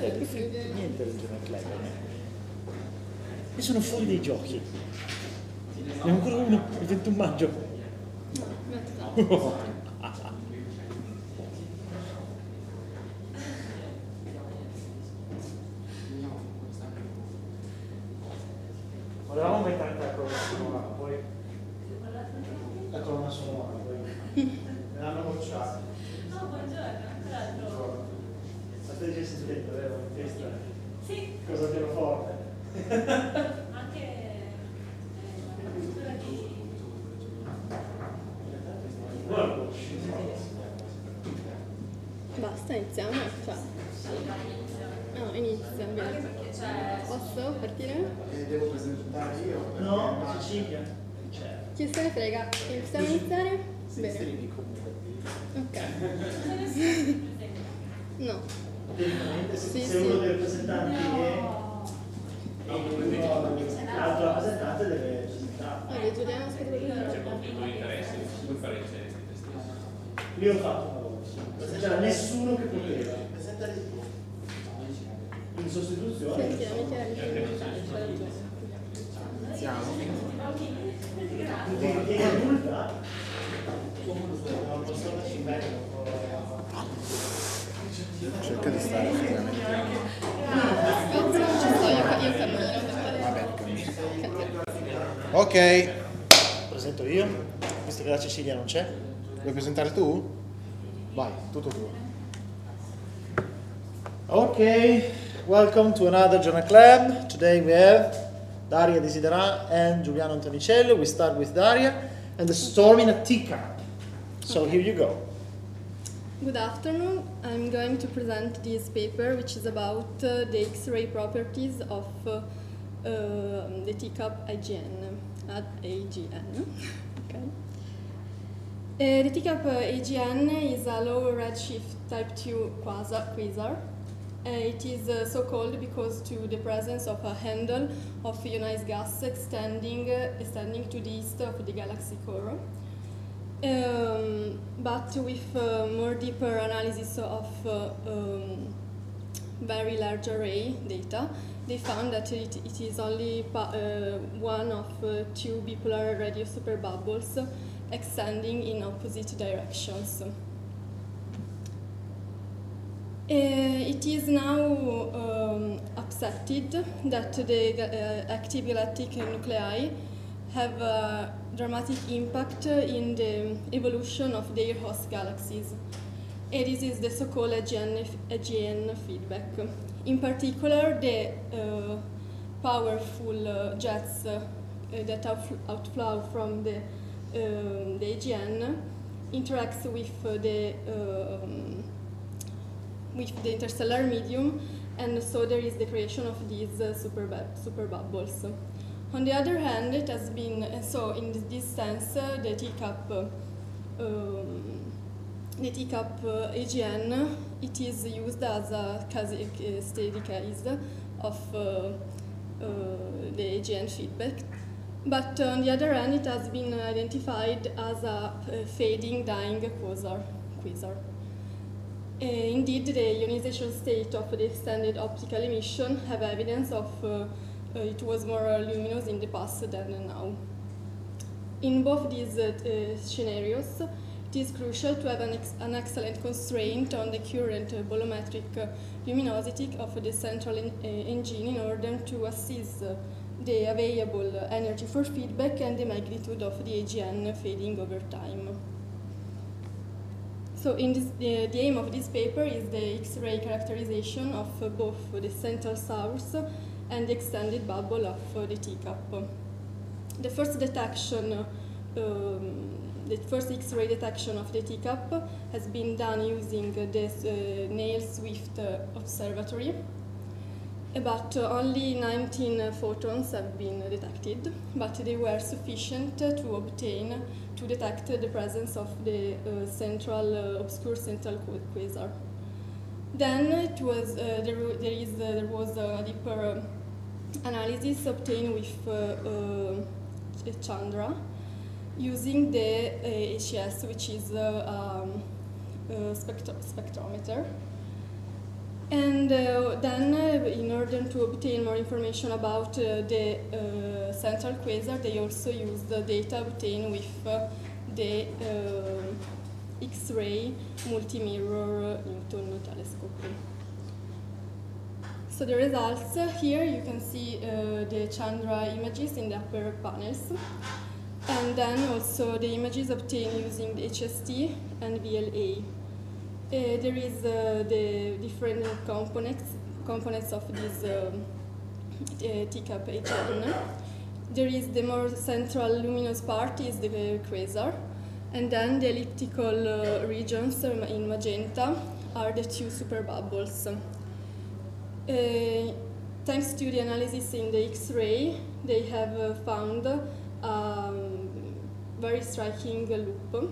niente del Journal Club. Io sono fuori dai giochi. Ne ho ancora uno, il 21 maggio. No, Volevamo mettere anche la colonna sonora, poi la colonna sonora, poi me l'hanno bocciata. No, buongiorno. Sapete che si sente, vero? In testa? Sì. Cosa pianoforte? Anche la cultura di... basta, iniziamo. Cioè. No, inizia. Bene. Posso partire? Devo presentare io? No, Cecilia. Chi se ne frega? Possiamo iniziare? Bene. Ok. No. Tecnicamente, Sì, se uno dei rappresentanti è l'altro rappresentante deve presentare. Vabbè, Giuliano, aspetta per Io ho fatto una volta, non c'era nessuno che poteva. In sostituzione. senti, mica Iniziamo. E adulta. Cerca di stare veramente. non ci sto, io cammino. Va bene, cammino. Ok. Presento io, visto che la Cecilia non c'è. Vuoi presentare tu? Vai, tutto tuo. Okay, welcome to another Journal Club. Today we have Daria Desidera and Giuliano Antonicello. We start with Daria and the storm in a teacup. So here you go. Good afternoon. I'm going to present this paper, which is about the X-ray properties of the teacup AGN. Okay. The teacup AGN is a low redshift type 2 quasar. It is so called because to the presence of a handle of ionized gas extending to the east of the galaxy core. But with more deeper analysis of very large array data, they found that it is only one of two bipolar radio superbubbles extending in opposite directions. It is now accepted that the active galactic nuclei have a dramatic impact in the evolution of their host galaxies. And this is the so-called AGN feedback. In particular, the powerful jets that outflow from the AGN interacts with the interstellar medium, and so there is the creation of these super bubbles. On the other hand, it has been, so in this sense, the teacup AGN, it is used as a steady case of the AGN feedback. But on the other hand, it has been identified as a fading, dying quasar. Indeed, the ionization state of the extended optical emission have evidence of it was more luminous in the past than now. In both these scenarios, it is crucial to have an excellent constraint on the current bolometric luminosity of the central engine in order to assess the available energy for feedback and the magnitude of the AGN fading over time. So the aim of this paper is the X-ray characterization of both the central source and the extended bubble of the teacup. The first X-ray detection of the teacup has been done using the Neil Swift Observatory, but only 19 photons have been detected, but they were sufficient to detect the presence of the obscure central quasar. Then there was a deeper analysis obtained with Chandra using the HES, which is a spectrometer. And then, in order to obtain more information about the central quasar, they also use the data obtained with the X-ray multi-mirror Newton telescope. So the results, here you can see the Chandra images in the upper panels, and then also the images obtained using the HST and VLA. There is the different components of this TCAP AGN. There is the more central luminous part is the quasar, and then the elliptical regions in magenta are the two superbubbles. Thanks to the analysis in the X-ray, they have found a very striking loop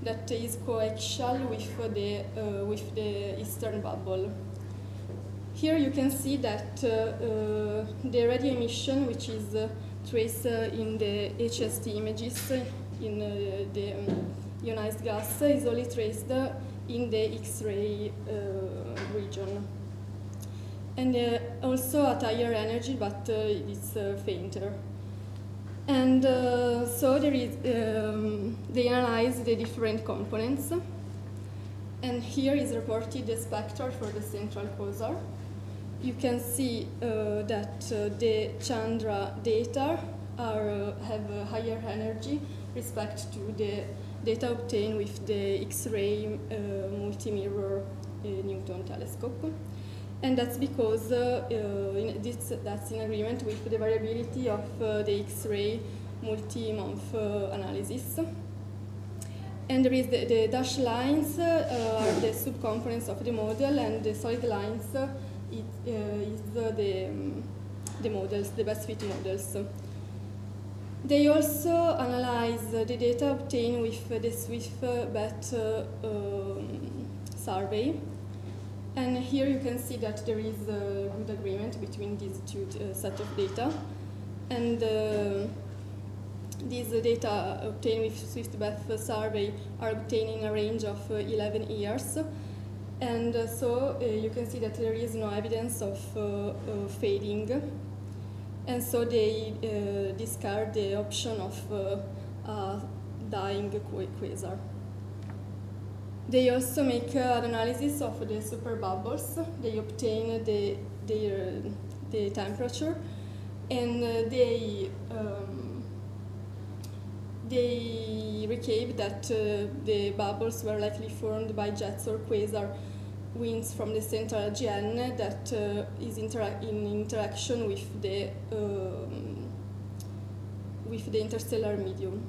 that is coaxial with the eastern bubble. Here you can see that the radio emission, which is traced in the HST images in the ionized gas, is only traced in the X-ray region. And also at higher energy, but it's fainter. And so there is, they analyze the different components. And here is reported the spectra for the central quasar. You can see that the Chandra data have a higher energy respect to the data obtained with the X-ray multi-mirror Newton telescope. And that's because that's in agreement with the variability of the X-ray multi-month analysis. And there is the dashed lines are the subcomponents of the model, and the solid lines is the models, the best fit models. They also analyze the data obtained with the SWIFT-BET survey. And here you can see that there is a good agreement between these two sets of data. And these data obtained with SWIFT-BET survey are obtained in a range of 11 years. And so you can see that there is no evidence of fading. And so they discard the option of dying quasar. They also make an analysis of the superbubbles. They obtain the temperature, and they recap that the bubbles were likely formed by jets or quasar winds from the central AGN that is in interaction with the interstellar medium.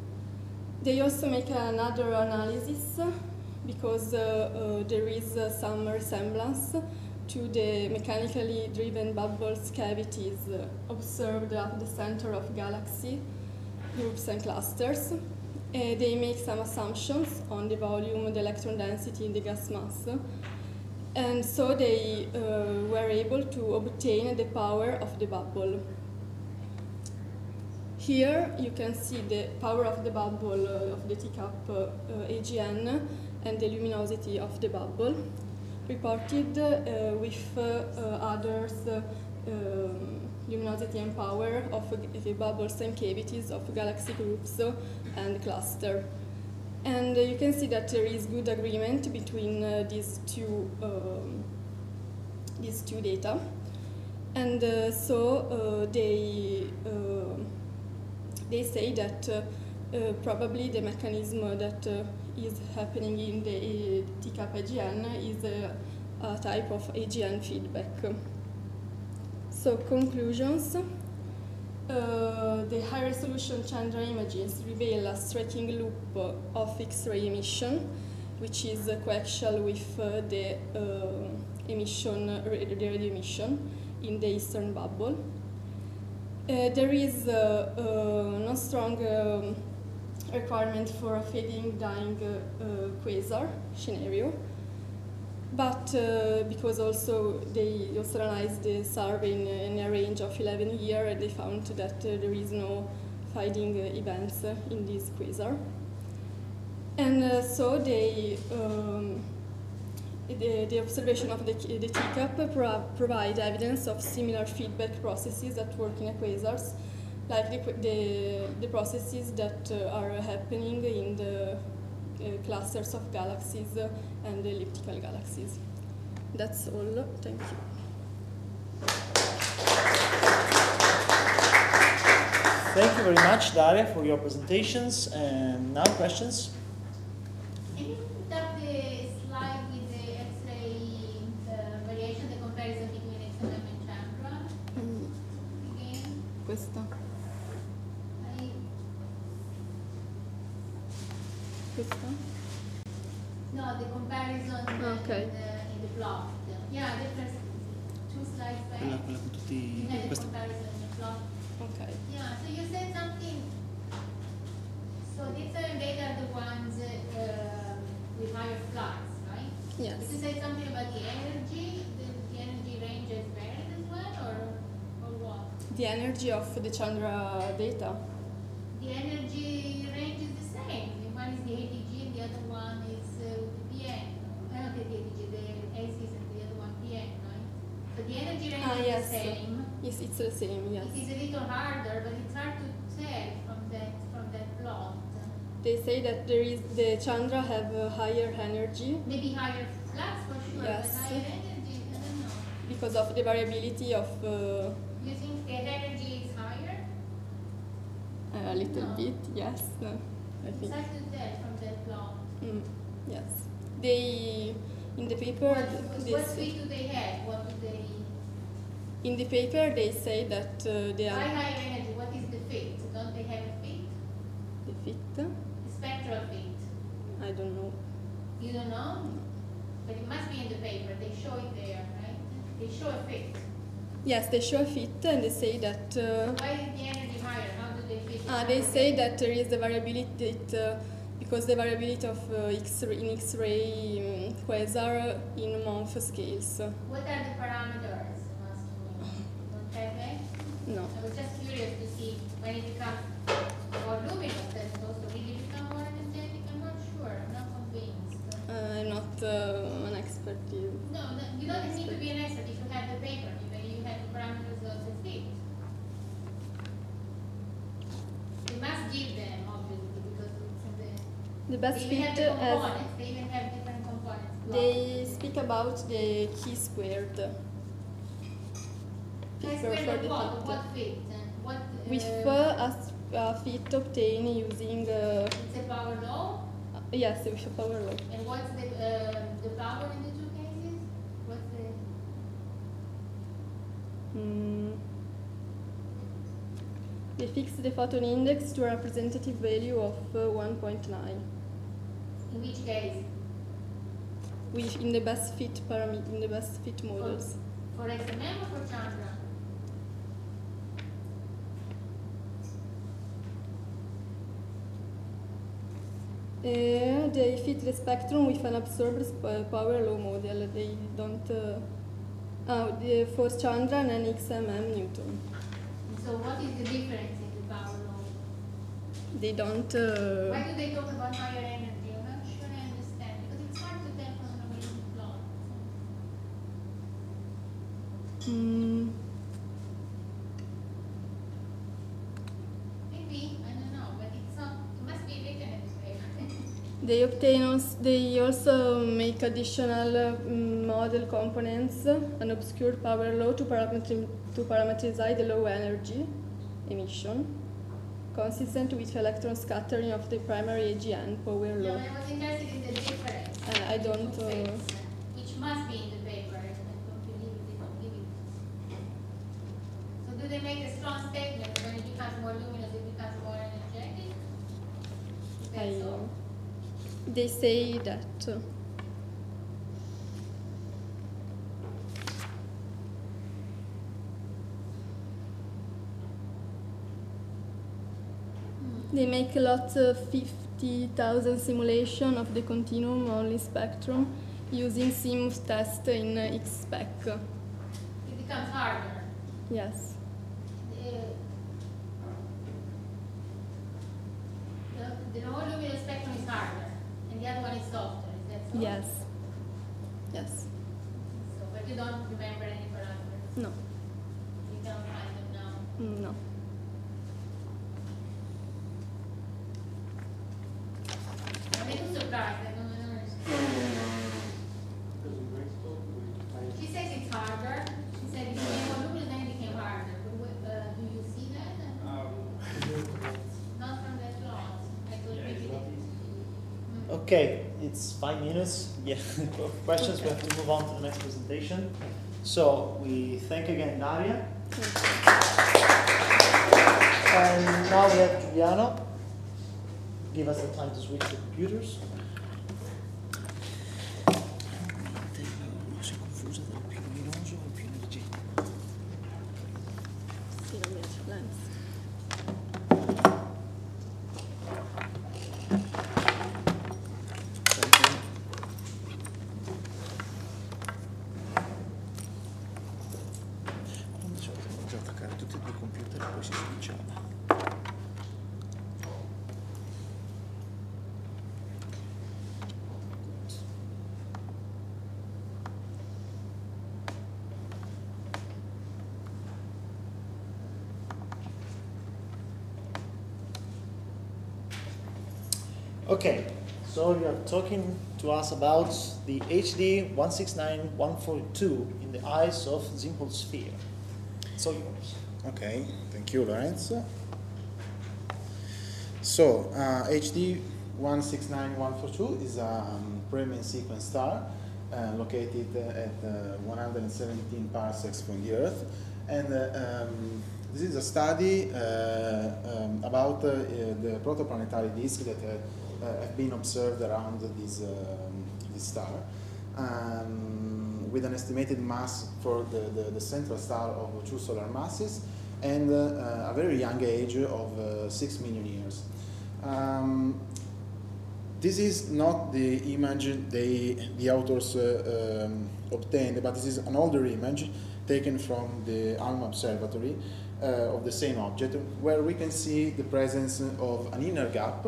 They also make another analysis because there is some resemblance to the mechanically driven bubbles cavities observed at the center of galaxy groups and clusters. They make some assumptions on the volume, the electron density, and the gas mass. And so they were able to obtain the power of the bubble. Here you can see the power of the bubble of the TCAP AGN and the luminosity of the bubble, reported with others luminosity and power of bubbles and cavities of galaxy groups and cluster. And you can see that there is good agreement between these two data. And so they say that probably the mechanism that is happening in the TCAP AGN is a type of AGN feedback. So conclusions. The high-resolution Chandra images reveal a striking loop of X-ray emission, which is coaxial with the radio emission in the eastern bubble. There is no strong requirement for a fading dying quasar scenario, but because also they also analyzed the survey in a range of 11 years, and they found that there is no fading events in this quasar. And so they the observation of the teacup provide evidence of similar feedback processes that work in quasars, like the processes that are happening in the clusters of galaxies and the elliptical galaxies. That's all. Thank you. Thank you very much, Daria, for your presentations. And now questions? Can you put up the slide with the X-ray variation, the comparison between XMM and Chandra? Again? Questa. Questa? No, the comparison Okay. in the plot. Yeah, the first 2 slides back. Quella con tutti You had the questi. comparison in the plot. Okay. Yeah, so you said something. So these data are the ones with higher flux, right? Yes. But you said something about the energy. The energy range is varied as well, or what? The energy of the Chandra data. The energy range is the same. One is the ATG and the other one is the PN. Not the ATG, the ACs and the other one PN, right? So the energy range is Yes. the same. Yes, it's the same. Yes. It is a little harder, but it's hard to tell from that plot. They say that the Chandra have a higher energy Maybe higher flux for sure, Yes. but higher energy, I don't know. because of the variability of You think that energy is higher? a little No. bit. Yes, I It's think. hard to tell from that plot. Yes. They in the paper What speed do they have? What do they? in the paper they say that they Why are higher energy? What is the fit? Don't they have a fit? the fit. The spectral fit. I don't know. You don't know? But it must be in the paper. They show it there, right? They show a fit. Yes, they show a fit and they say that. Why is the energy higher? How do they fit? They say that there is the variability because the variability of in X-ray quasar in month scales. What are the parameters? I'm asking you. Don't have that? No. I was just curious to see when it becomes more luminous, does it also really become more energetic? I'm not sure. I'm not convinced. I'm not an expert. No, you don't need to be an expert if you have the paper. You have the parameters of the fit. You must give them, obviously, because it's in the... The best They even have fit the as components. They even have different components. they speak about the chi-squared. Let's For square the what? fit. What fit? What? With a fit obtained using It's a power law. yes, with a power law. And what's the power in the 2 cases? What's the... They fix the photon index to a representative value of 1.9. In which case? In the best fit in the best fit models. For XMM or for Chandra? They fit the spectrum with an absorbed power law model. They don't. For Chandra and XMM Newton. So what is the difference in the power law? They don't. Why do they talk about higher energy? I'm not sure I understand because it's hard to tell from the way you plot. Maybe, I don't know, but it's not. It must be written in the paper. They also make additional model components, an obscure power law to parameterize the low energy emission, consistent with electron scattering of the primary AGN power No, law. I was interested in the difference. I don't. Which must be in the paper. I don't believe it, they don't give it. So do they make a strong statement that when it becomes more luminous, it becomes more energetic? That's all. They say that. They make a lot of 50,000 simulation of the continuum only spectrum using CMOS test in X-spec. It becomes harder. Yes. The lower luminous spectrum is harder, and the other one is softer. Is that so? Yes. Yes. So, but you don't remember any parameters? No. You can find them now? No. I'm a little surprised. I don't understand. She says it's harder. She said it became more luminous, then it became harder. But do you see that? Not from that plot. I thought maybe that. Okay, it's 5 minutes. Yeah, questions. We have to move on to the next presentation. So we thank again Daria. And now we have Giuliano. Give us the time to switch the computers. Si è confusa tra il più luminoso e il più energetico. Filamenti lens. Quando c'è già attaccare tutti e due i computer e poi si switchava. Okay, so you are talking to us about the HD 169142 in the eyes of simple sphere. So yours. Okay, thank you, Lorenzo. So, HD 169142 is a Brahmin sequence star located at 117 parsecs from the Earth, and this is a study about the protoplanetary disk that have been observed around this star, with an estimated mass for the central star of 2 solar masses and a very young age of 6 million years. This is not the image the authors obtained, but this is an older image taken from the ALMA observatory of the same object, where we can see the presence of an inner gap,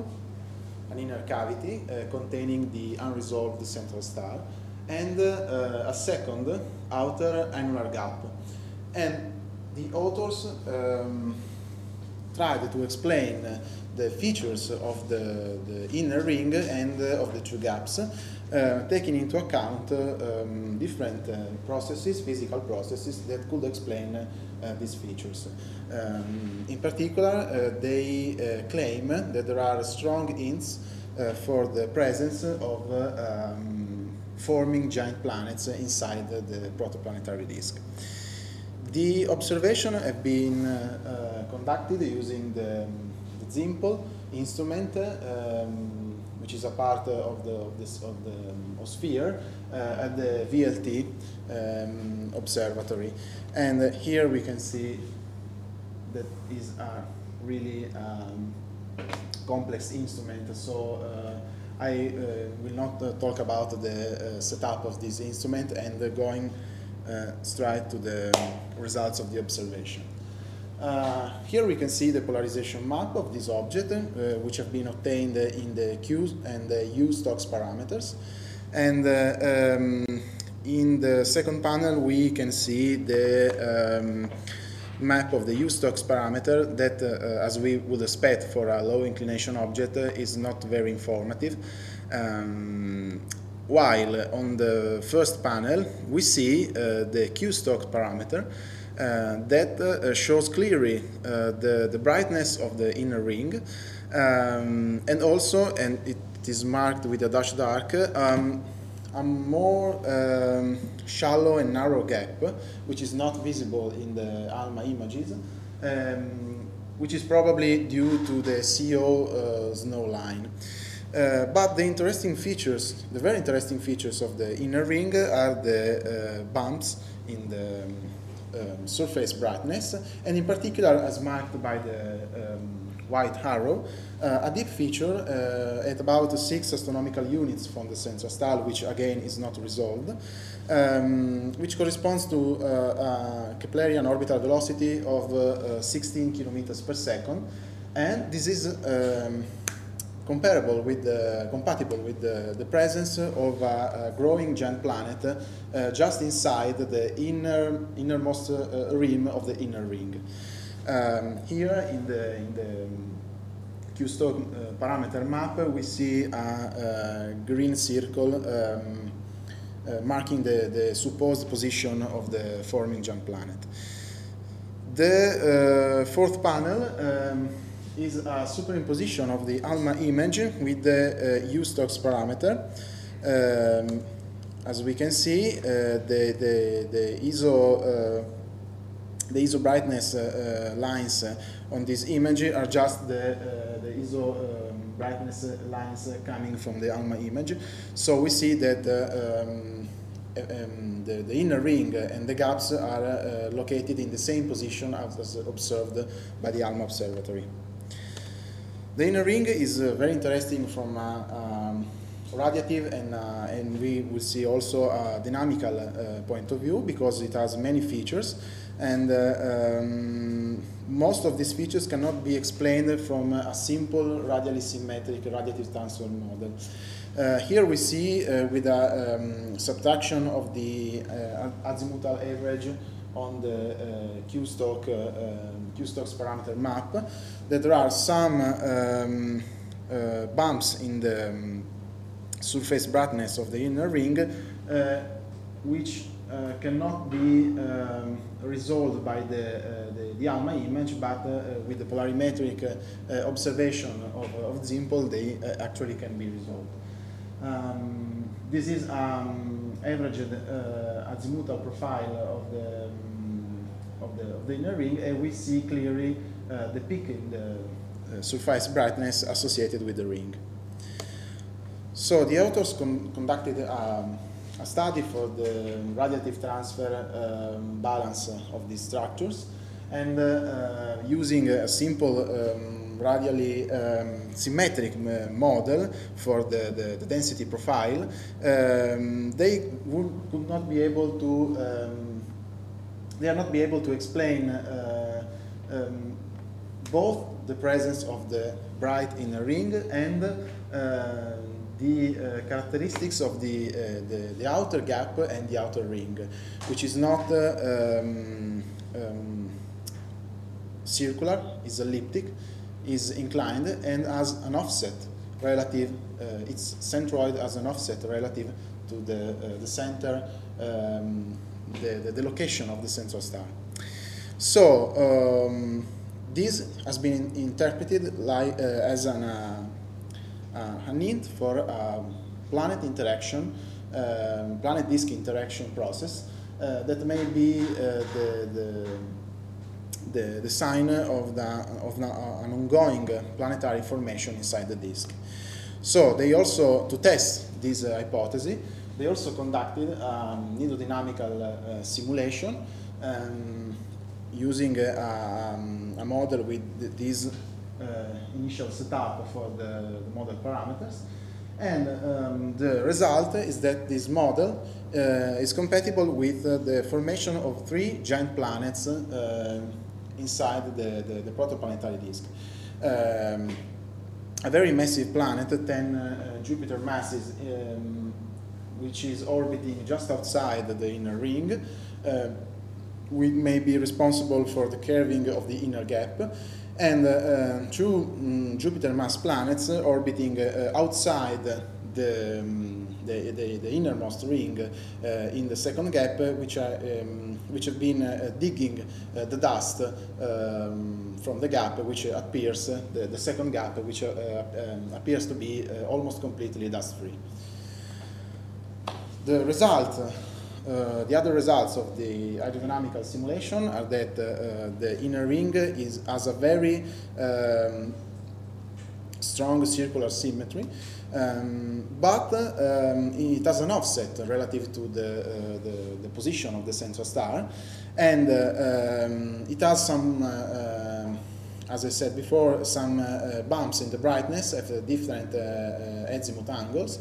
an inner cavity containing the unresolved central star, and a second outer annular gap. And the authors tried to explain the features of the inner ring and of the two gaps, taking into account different processes, physical processes that could explain these features. In particular, they claim that there are strong hints for the presence of forming giant planets inside the protoplanetary disk. The observation have been conducted using the ZIMPL instrument, which is a part of the sphere at the VLT observatory. And here we can see that is a really complex instrument. So I will not talk about the setup of this instrument and going straight to the results of the observation. Here we can see the polarization map of this object, which have been obtained in the Q and the U Stokes parameters. And in the second panel we can see the map of the U Stokes parameter that, as we would expect for a low inclination object, is not very informative. While on the first panel we see the Q Stokes parameter that shows clearly the brightness of the inner ring, and also, and it is marked with a dash dark, a more shallow and narrow gap, which is not visible in the ALMA images, which is probably due to the CO snow line. But the interesting features, the very interesting features of the inner ring are the bumps in the surface brightness, and in particular, as marked by the white arrow, a deep feature at about 6 astronomical units from the central star, which again is not resolved, which corresponds to a Keplerian orbital velocity of 16 kilometers per second, and this is compatible with the presence of a growing giant planet just inside the innermost rim of the inner ring. Here in the Q-stock parameter map, we see a green circle marking the supposed position of the forming giant planet. The fourth panel is a superimposition of the ALMA image with the U-Stokes parameter. As we can see, the ISO brightness lines on this image are just the ISO brightness lines coming from the ALMA image. So we see that the inner ring and the gaps are located in the same position as observed by the ALMA observatory. The inner ring is very interesting from a radiative and we will see also a dynamical point of view, because it has many features, and most of these features cannot be explained from a simple radially symmetric radiative transform model. Here we see with a subtraction of the azimuthal average on the Q-Stokes parameter map, that there are some bumps in the surface brightness of the inner ring which cannot be resolved by the ALMA image, but with the polarimetric observation of Zimpel, they actually can be resolved. This is averaged azimuthal profile of the inner ring, and we see clearly the peak in the surface brightness associated with the ring. So the authors conducted a study for the radiative transfer balance of these structures, and using a simple radially symmetric model for the density profile, they could not be able to they are not be able to explain both the presence of the bright inner ring and the characteristics of the outer gap and the outer ring, which is not circular, is elliptic, is inclined, and has an offset relative, its centroid has an offset relative to the center, the location of the central star. So this has been interpreted like, as a hint for a planet interaction, planet-disk interaction process that may be the sign of an ongoing planetary formation inside the disk. So they also, to test this hypothesis, they also conducted a hydrodynamical simulation using a model with this initial setup for the model parameters, and the result is that this model is compatible with the formation of 3 giant planets inside the protoplanetary disk. A very massive planet, 10 Jupiter masses, which is orbiting just outside the inner ring, may be responsible for the curving of the inner gap, and 2 Jupiter mass planets orbiting outside the innermost ring in the second gap, which have been digging the dust from the gap, which appears, the second gap, which appears to be almost completely dust-free. The result, the other results of the hydrodynamical simulation are that the inner ring has a very strong circular symmetry, but it has an offset relative to the position of the central star, and it has some, as I said before, some bumps in the brightness at different azimuth angles,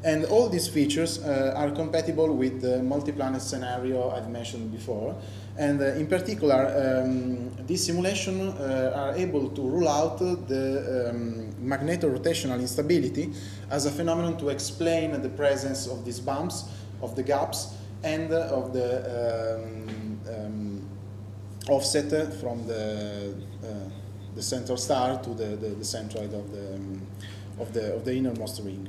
And all these features are compatible with the multi-planet scenario I've mentioned before. And in particular, these simulations are able to rule out the magnetorotational instability as a phenomenon to explain the presence of these bumps, of the gaps, and of the offset from the central star to the centroid of the innermost ring.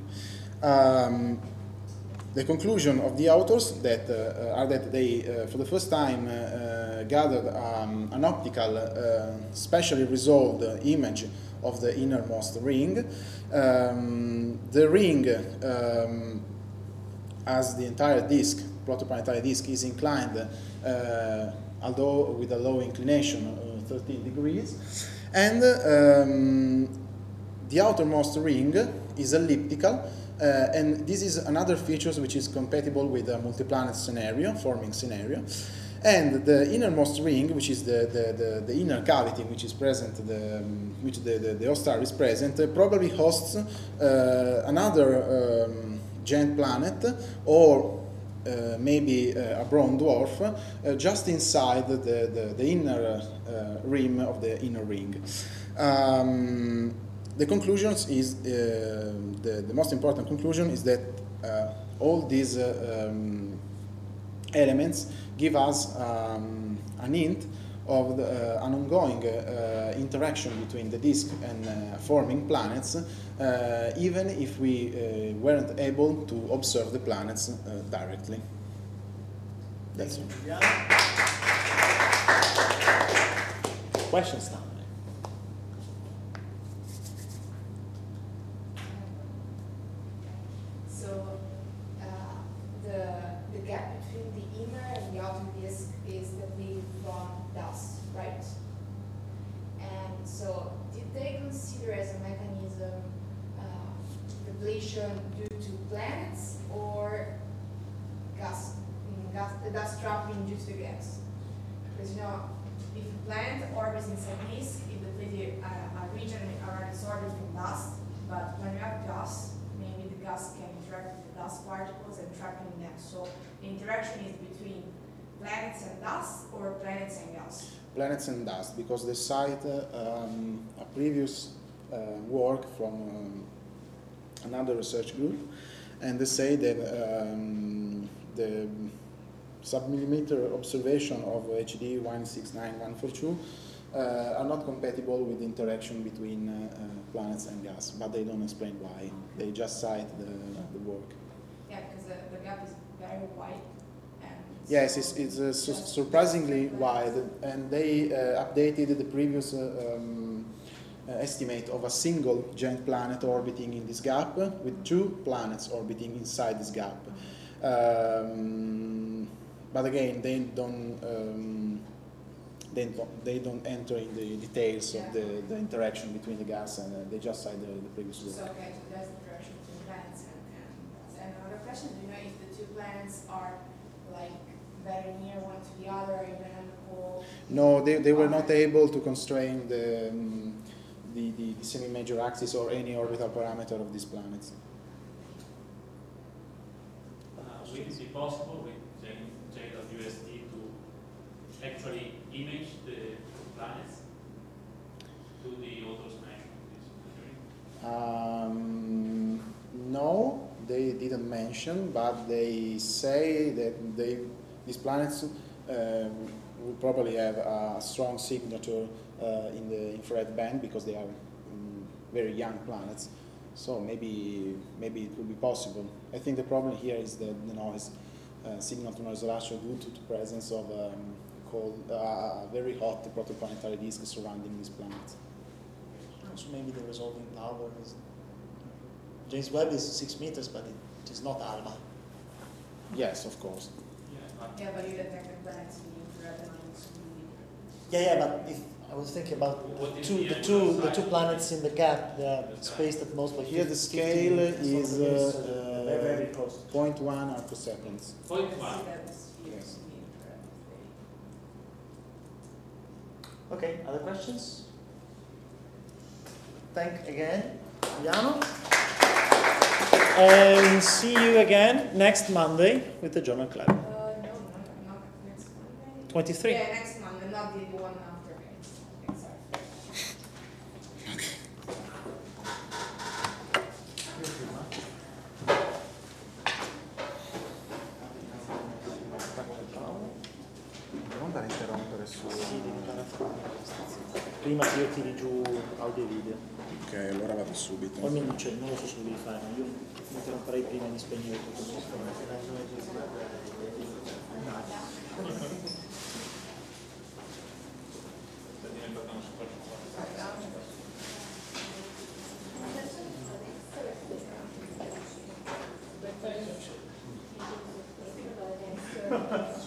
The conclusion of the authors are that they, for the first time, gathered an optical, specially resolved image of the innermost ring. The ring, as the entire disk, protoplanetary disk, is inclined, although with a low inclination, 13 degrees, and the outermost ring is elliptical. And this is another feature which is compatible with a multi-planet scenario, forming scenario. And the innermost ring, which is the inner cavity which is present, which the host star is present, probably hosts another giant planet, or maybe a brown dwarf, just inside the inner rim of the inner ring. The conclusions is, the most important conclusion is that all these elements give us an hint of an ongoing interaction between the disk and forming planets, even if we weren't able to observe the planets directly. That's it. Questions now? The gap between the inner and the outer disk is depleted from dust, right? And so, did they consider as a mechanism depletion due to planets or the dust trapping due to the gas? Because if a planet orbits inside a disk, it depleted a region already sorted from dust, but when you have gas, maybe the gas can interact with the dust particles and trapping them. So the interaction is between planets and dust or planets and gas? Planets and dust, because they cite a previous work from another research group, and they say that the submillimeter observation of HD 169142 are not compatible with the interaction between planets and gas, but they don't explain why. They just cite the work. Yeah, because the gap is very wide. And yes, it's surprisingly wide, and they updated the previous estimate of a single giant planet orbiting in this gap, with 2 planets orbiting inside this gap. But again, they don't enter in the details of the interaction between the gas, and they just cite the previous work. So, okay, so that's the interaction between planets and gas. And another question, do you know if the 2 planets are like very near one to the other, even on the pole? No, they were not able to constrain the semi-major axis or any orbital parameter of these planets. Would it be possible with JWST to actually image the planets? Do the authors mention this? No, they didn't mention, but they say that these planets will probably have a strong signature in the infrared band, because they are very young planets. So maybe it will be possible. I think the problem here is the noise, signal to noise ratio, due to the presence of very hot protoplanetary disk surrounding these planets. Also, maybe the resolving power is. James Webb is 6 meters, but it is not ALMA. Yes, of course. Yeah, but you detect the planets in the infrared and Yeah, but if I was thinking about the two planets in the gap, they are spaced at most by Here the scale is very close. 0.1 arcoseconds. 0.1. Yes. Okay, other questions? Thank again, Giuliano. And see you again next Monday with the Journal Club. No, not next Monday. 23. Yeah, next Monday, not the one after. Okay, sorry. Non da interrompere su. Prima che io tiri giù audio e video. Ok, allora vado subito. O almeno cioè, non lo so se lo devi fare, ma io mi interromperei prima di spegnere tutto questo. Super